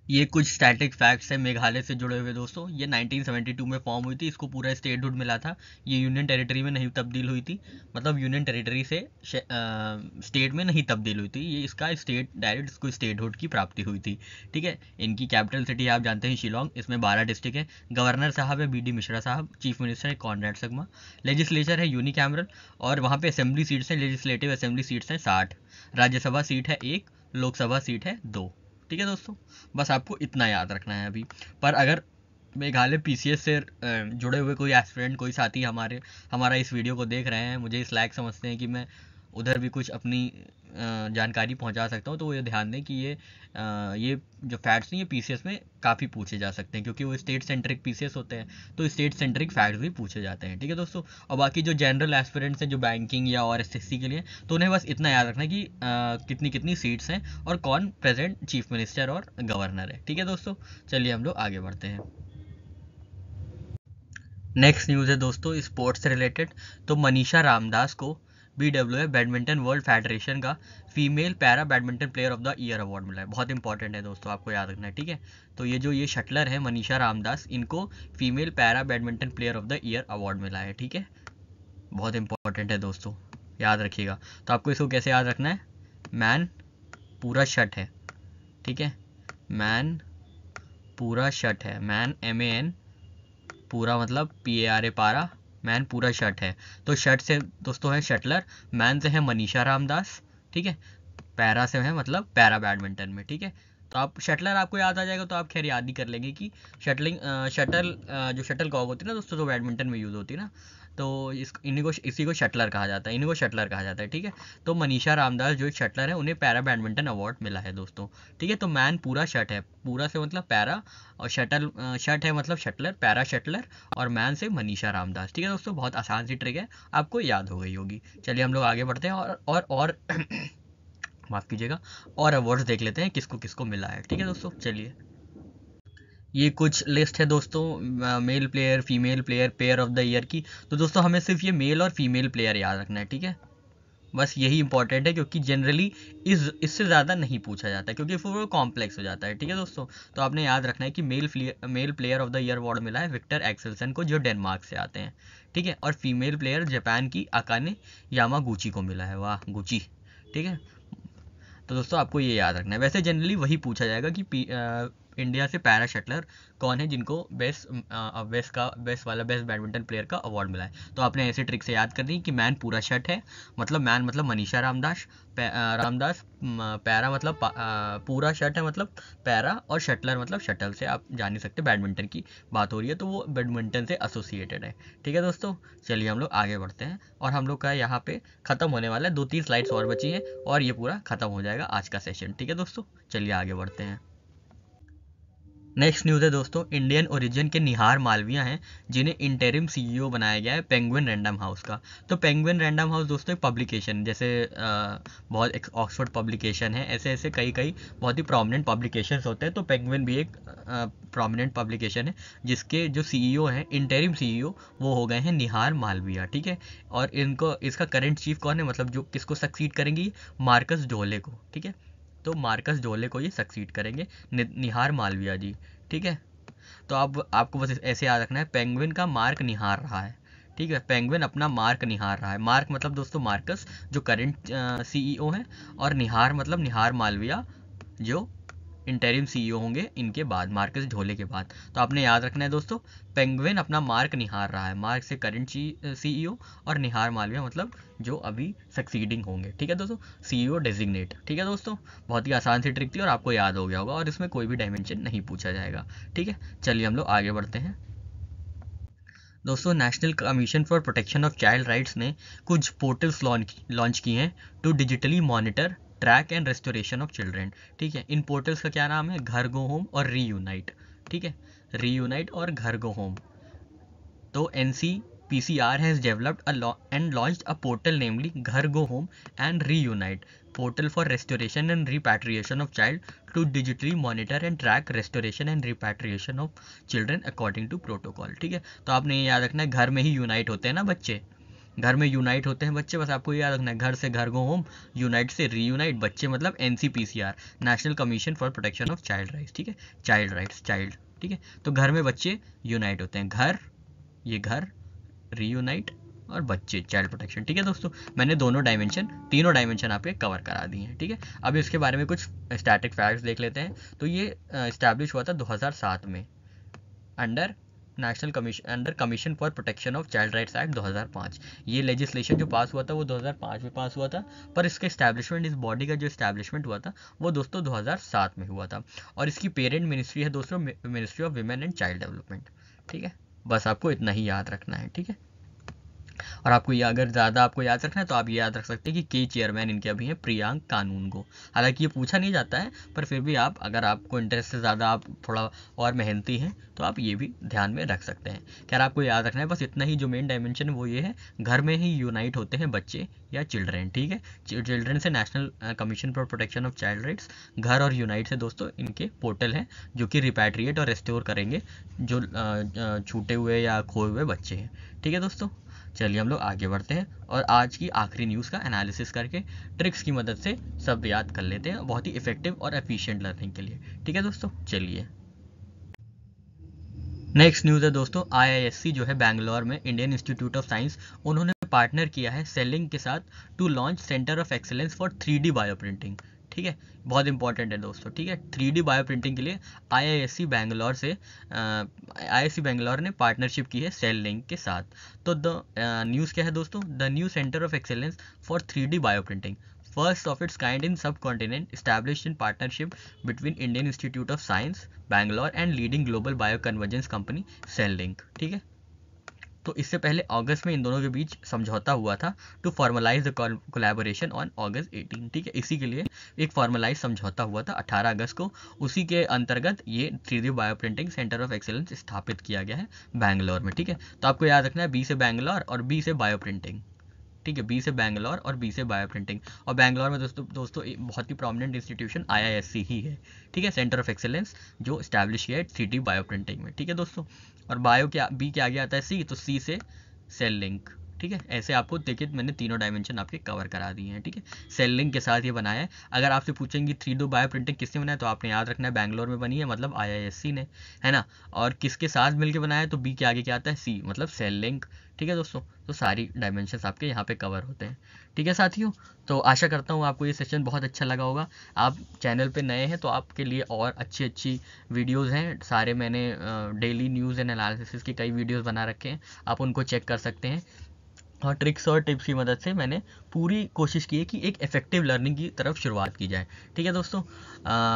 ये कुछ स्टैटिक फैक्ट्स हैं मेघालय से जुड़े हुए दोस्तों। ये 1972 में फॉर्म हुई थी, इसको पूरा स्टेटहुड मिला था, ये यूनियन टेरिटरी में नहीं तब्दील हुई थी, मतलब यूनियन टेरिटरी से स्टेट में नहीं तब्दील हुई थी, ये इसका स्टेट डायरेक्ट इसको स्टेटहुड की प्राप्ति हुई थी। ठीक है, इनकी कैपिटल सिटी आप जानते हैं शिलोंग, इसमें 12 डिस्ट्रिक्ट है, गवर्नर साहब है BD मिश्रा साहब, चीफ मिनिस्टर है कॉनरेड संगमा, लेजिस्लेचर है यूनिकैमरल, और वहाँ पे असेंबली सीट्स हैं, लेजिस्लेटिव असेंबली सीट्स हैं 60, राज्यसभा सीट है 1, लोकसभा सीट है 2। ठीक है दोस्तों, बस आपको इतना याद रखना है अभी। पर अगर मेघालय PCS से जुड़े हुए कोई एस्पिरेंट, कोई साथी हमारा इस वीडियो को देख रहे हैं, मुझे इस लायक समझते हैं कि मैं उधर भी कुछ अपनी जानकारी पहुंचा सकता हूं, तो वो ये ध्यान दें कि ये जो फैक्ट्स हैं ये PCS में काफ़ी पूछे जा सकते हैं, क्योंकि वो स्टेट सेंट्रिक PCS होते हैं, तो स्टेट सेंट्रिक फैक्ट्स भी पूछे जाते हैं। ठीक है दोस्तों, और बाकी जो जनरल एस्पिरेंट्स हैं जो बैंकिंग या और SSC के लिए, तो उन्हें बस इतना याद रखना है कि कितनी कितनी सीट्स हैं और कौन प्रेजेंट चीफ मिनिस्टर और गवर्नर है। ठीक है दोस्तों, चलिए हम लोग आगे बढ़ते हैं। नेक्स्ट न्यूज़ है दोस्तों स्पोर्ट्स से रिलेटेड, तो मनीषा रामदास को BWF बैडमिंटन वर्ल्ड फेडरेशन का female para badminton player of the year award मिला है। बहुत इंपॉर्टेंट है दोस्तों, आपको याद रखना है। ठीक है, तो ये शटलर है मनीषा रामदास, इनको female para badminton player of the year award मिला है। ठीक है, बहुत इंपॉर्टेंट है दोस्तों, याद रखिएगा। तो आपको इसको कैसे याद रखना है, मैन पूरा शट है। ठीक है, मैन पूरा शट है, मैन MAN पूरा मतलब PARA पारा, मैन पूरा शट है। तो शट से दोस्तों है शटलर, मैन से है मनीषा रामदास। ठीक है, पैरा से है मतलब पैरा बैडमिंटन में। ठीक है, तो आप शटलर आपको याद आ जाएगा, तो आप खैर याद ही कर लेंगे कि जो शटल कॉक होती है ना दोस्तों, जो बैडमिंटन में यूज़ होती है ना, तो इसी को शटलर कहा जाता है, इन्हीं को शटलर कहा जाता है। ठीक है, तो मनीषा रामदास जो एक शटलर है उन्हें पैरा बैडमिंटन अवार्ड मिला है दोस्तों। ठीक है, तो मैन पूरा शट है, पूरा से मतलब पैरा, और शट है मतलब शटलर, पैरा शटलर, और मैन से मनीषा रामदास। ठीक है दोस्तों, बहुत आसान सी ट्रिक है, आपको याद हो गई होगी। चलिए हम लोग आगे बढ़ते हैं और माफ़ कीजिएगा, और अवार्ड्स देख लेते हैं किसको किसको मिला है। ठीक है दोस्तों, चलिए ये कुछ लिस्ट है दोस्तों mail player female player pair of the year की। तो दोस्तों हमें सिर्फ ये मेल और फीमेल प्लेयर याद रखना है। ठीक है, बस यही इंपॉर्टेंट है, क्योंकि जनरली इससे ज़्यादा नहीं पूछा जाता है, क्योंकि फिर वो कॉम्प्लेक्स हो जाता है। ठीक है दोस्तों, तो आपने याद रखना है कि mail player of the year award मिला है विक्टर एक्सेल्सन को, जो डेनमार्क से आते हैं। ठीक है, और फीमेल प्लेयर जापान की अकाने यामागुची को मिला है, वाह गुची। ठीक है, तो दोस्तों आपको ये याद रखना है। वैसे जनरली वही पूछा जाएगा कि इंडिया से पैरा शटलर कौन है जिनको बेस्ट बैडमिंटन प्लेयर का अवार्ड मिला है। तो आपने ऐसे ट्रिक से याद करनी कि मैन पूरा शट है, मतलब मैन मतलब मनीषा रामदास, पैरा मतलब पूरा शट है मतलब पैरा, और शटलर मतलब शटल से आप जान नहीं सकते, बैडमिंटन की बात हो रही है तो वो बैडमिंटन से एसोसिएटेड है। ठीक है दोस्तों, चलिए हम लोग आगे बढ़ते हैं और हम लोग का यहाँ पे ख़त्म होने वाला है, 2-3 स्लाइड्स और बची है और ये पूरा ख़त्म हो जाएगा आज का सेशन। ठीक है दोस्तों, चलिए आगे बढ़ते हैं। नेक्स्ट न्यूज़ है दोस्तों, इंडियन ओरिजिन के निहार मालविया हैं जिन्हें इंटरिम सीईओ बनाया गया है पेंगुइन रैंडम हाउस का। तो पेंगुइन रैंडम हाउस दोस्तों एक पब्लिकेशन, जैसे बहुत एक ऑक्सफोर्ड पब्लिकेशन है, ऐसे ऐसे कई कई बहुत ही प्रोमिनेंट पब्लिकेशंस होते हैं, तो पेंगुइन भी एक प्रोमिनेंट पब्लिकेशन है जिसके जो सीईओ हैं, इंटरिम सीईओ, वो हो गए हैं निहार मालविया। ठीक है, और इनको इसका करंट चीफ कौन है, मतलब जो किसको सक्सीड करेंगी, मार्कस ढोले को। ठीक है, तो मार्कस ढोले को ये सक्सीड करेंगे, निहार मालविया जी। ठीक है, तो अब आपको बस ऐसे याद रखना है, पेंगुइन का मार्क निहार रहा है। ठीक है, पेंगुइन अपना मार्क निहार रहा है। मार्क मतलब दोस्तों मार्कस जो करंट सीईओ है, और निहार मतलब निहार मालविया जो इंटरिम सीईओ होंगे इनके बाद, मार्कस ढोले के बाद। तो आपने याद रखना है दोस्तों, पेंगुइन अपना मार्क निहार रहा है, मार्क से करंट सीईओ, और निहार मालविया मतलब जो अभी सक्सीडिंग होंगे। ठीक है दोस्तों, सीईओ डेजिग्नेट। ठीक है दोस्तों, बहुत ही आसान सी ट्रिक थी और आपको याद हो गया होगा, और इसमें कोई भी डायमेंशन नहीं पूछा जाएगा। ठीक है, चलिए हम लोग आगे बढ़ते हैं दोस्तों। National commission for protection of child rights ने कुछ पोर्टल्स लॉन्च किए हैं to digitally monitor, track and restoration of children. ठीक है, इन पोर्टल्स का क्या नाम है, घर गो होम और रीयूनाइट। ठीक है, रीयूनाइट और घर गो होम। तो NCPCR has developed and launched a portal namely Ghar Go Home and Reunite portal for restoration and repatriation of child to digitally monitor and track restoration and repatriation of children according to protocol। ठीक है, तो आपने ये याद रखना है, घर में ही यूनाइट होते हैं ना बच्चे, घर में यूनाइट होते हैं बच्चे, बस आपको ये याद रखना है, घर से घर गो होम, यूनाइट से रीयूनाइट, बच्चे मतलब NCPCR, national commission for protection of child rights. ठीक है, चाइल्ड राइट्स, चाइल्ड। ठीक है, तो घर में बच्चे यूनाइट होते हैं, घर, ये घर, रीयूनाइट, और बच्चे, चाइल्ड प्रोटेक्शन। ठीक है दोस्तों, मैंने तीनों डायमेंशन आपके कवर करा दिए हैं। ठीक है, अब इसके बारे में कुछ स्टैटिक फैक्ट्स देख लेते हैं। तो ये इस्टेब्लिश हुआ था 2007 में under commission for protection of child rights act 2005। ये लेजिस्लेशन जो पास हुआ था वो 2005 में पास हुआ था, पर इसका इस्टेब्लिशमेंट, इस बॉडी का जो इस्टेब्लिशमेंट हुआ था वो दोस्तों 2007 में हुआ था, और इसकी पेरेंट मिनिस्ट्री है दोस्तों ministry of women and child development. ठीक है, बस आपको इतना ही याद रखना है। ठीक है, और आपको ये अगर ज़्यादा आपको याद रखना है तो आप ये याद रख सकते हैं कि चेयरमैन इनके अभी हैं प्रियांक कानूनगो। हालांकि ये पूछा नहीं जाता है, पर फिर भी आप, अगर आपको इंटरेस्ट से ज़्यादा, आप थोड़ा और मेहनती हैं तो आप ये भी ध्यान में रख सकते हैं। खैर आपको याद रखना है बस इतना ही, जो मेन डायमेंशन है वो ये है, घर में ही यूनाइट होते हैं बच्चे या चिल्ड्रेन। ठीक है, चिल्ड्रेन से national commission for protection of child rights, घर और यूनाइट से दोस्तों इनके पोर्टल हैं जो कि रिपैट्रिएट और रेस्टोर करेंगे जो छूटे हुए या खोए हुए बच्चे हैं। ठीक है दोस्तों, चलिए हम लोग आगे बढ़ते हैं और आज की आखिरी न्यूज़ का एनालिसिस करके ट्रिक्स की मदद से सब याद कर लेते हैं, बहुत ही इफेक्टिव और एफिशिएंट लर्निंग के लिए। ठीक है दोस्तों, चलिए नेक्स्ट न्यूज़ है दोस्तों, IISc जो है बैंगलोर में, इंडियन इंस्टीट्यूट ऑफ साइंस, उन्होंने पार्टनर किया है सेलिंग के साथ to launch centre of excellence for 3D bioprinting. ठीक है, बहुत इंपॉर्टेंट है दोस्तों। ठीक है, 3D बायो प्रिंटिंग के लिए IISc बैंगलोर ने पार्टनरशिप की है सेल लिंक के साथ। तो द न्यूज़ क्या है दोस्तों, the new centre of excellence for 3D bio printing, first of its kind in subcontinent, established in partnership between Indian Institute of Science Bangalore and leading global bioconvergence company CellLink। ठीक है, तो इससे पहले अगस्त में इन दोनों के बीच समझौता हुआ था to formalise the collaboration on August 18। ठीक है, इसी के लिए एक फॉर्मलाइज समझौता हुआ था 18 अगस्त को, उसी के अंतर्गत ये 3D bio printing centre of excellence स्थापित किया गया है बैंगलोर में। ठीक है, तो आपको याद रखना है B से बैंगलोर और B से बायो प्रिंटिंग। ठीक है, B से बैंगलोर और B से बायो प्रिंटिंग, और बैंगलोर में दोस्तों एक बहुत ही प्रोमिनेंट इंस्टीट्यूशन IISc ही है। ठीक है, सेंटर ऑफ एक्सेलेंस जो इस्टेब्लिश किया है 3D बायो प्रिंटिंग में। ठीक है दोस्तों, और बायो क्या, B के आगे आता है C, तो C से सेल लिंक। ठीक है। ऐसे आपको देखिए मैंने तीनों डायमेंशन आपके कवर करा दिए हैं, ठीक है। सेल लिंक के साथ ये बनाया है। अगर आपसे पूछेंगे 3D बायो प्रिंटिंग किसने बनाया, तो आपने याद रखना है बैंगलोर में बनी है, मतलब IISc ने, है ना। और किसके साथ मिलकर बनाया है, तो बी के आगे क्या आता है, सी, मतलब सेल लिंक, ठीक है दोस्तों। तो सारी डायमेंशंस आपके यहाँ पे कवर होते हैं, ठीक है साथियों। तो आशा करता हूँ आपको ये सेशन बहुत अच्छा लगा होगा। आप चैनल पे नए हैं तो आपके लिए और अच्छी अच्छी वीडियोस हैं सारे, मैंने डेली न्यूज़ एंड एनालिसिस की कई वीडियोस बना रखे हैं, आप उनको चेक कर सकते हैं। और ट्रिक्स और टिप्स की मदद से मैंने पूरी कोशिश की है कि एक इफ़ेक्टिव लर्निंग की तरफ शुरुआत की जाए, ठीक है दोस्तों।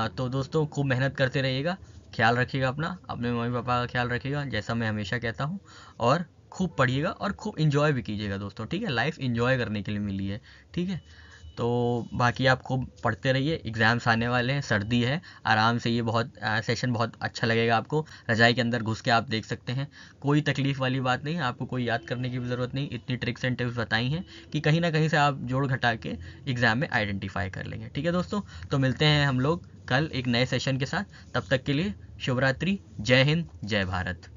तो दोस्तों खूब मेहनत करते रहिएगा, ख्याल रखिएगा अपना, अपने मम्मी पापा का ख्याल रखिएगा जैसा मैं हमेशा कहता हूँ, और खूब पढ़िएगा और खूब इन्जॉय भी कीजिएगा दोस्तों, ठीक है। लाइफ इन्जॉय करने के लिए मिली है, ठीक है। तो बाकी आप खूब पढ़ते रहिए, एग्ज़ाम्स आने वाले हैं, सर्दी है, आराम से ये बहुत सेशन बहुत अच्छा लगेगा आपको। रज़ाई के अंदर घुस के आप देख सकते हैं, कोई तकलीफ़ वाली बात नहीं, आपको कोई याद करने की भी ज़रूरत नहीं। इतनी ट्रिक्स एंड टिप्स बताई हैं कि कहीं ना कहीं से आप जोड़ घटा के एग्ज़ाम में आइडेंटिफाई कर लेंगे, ठीक है दोस्तों। तो मिलते हैं हम लोग कल एक नए सेशन के साथ, तब तक के लिए शुभ रात्रि, जय हिंद, जय भारत।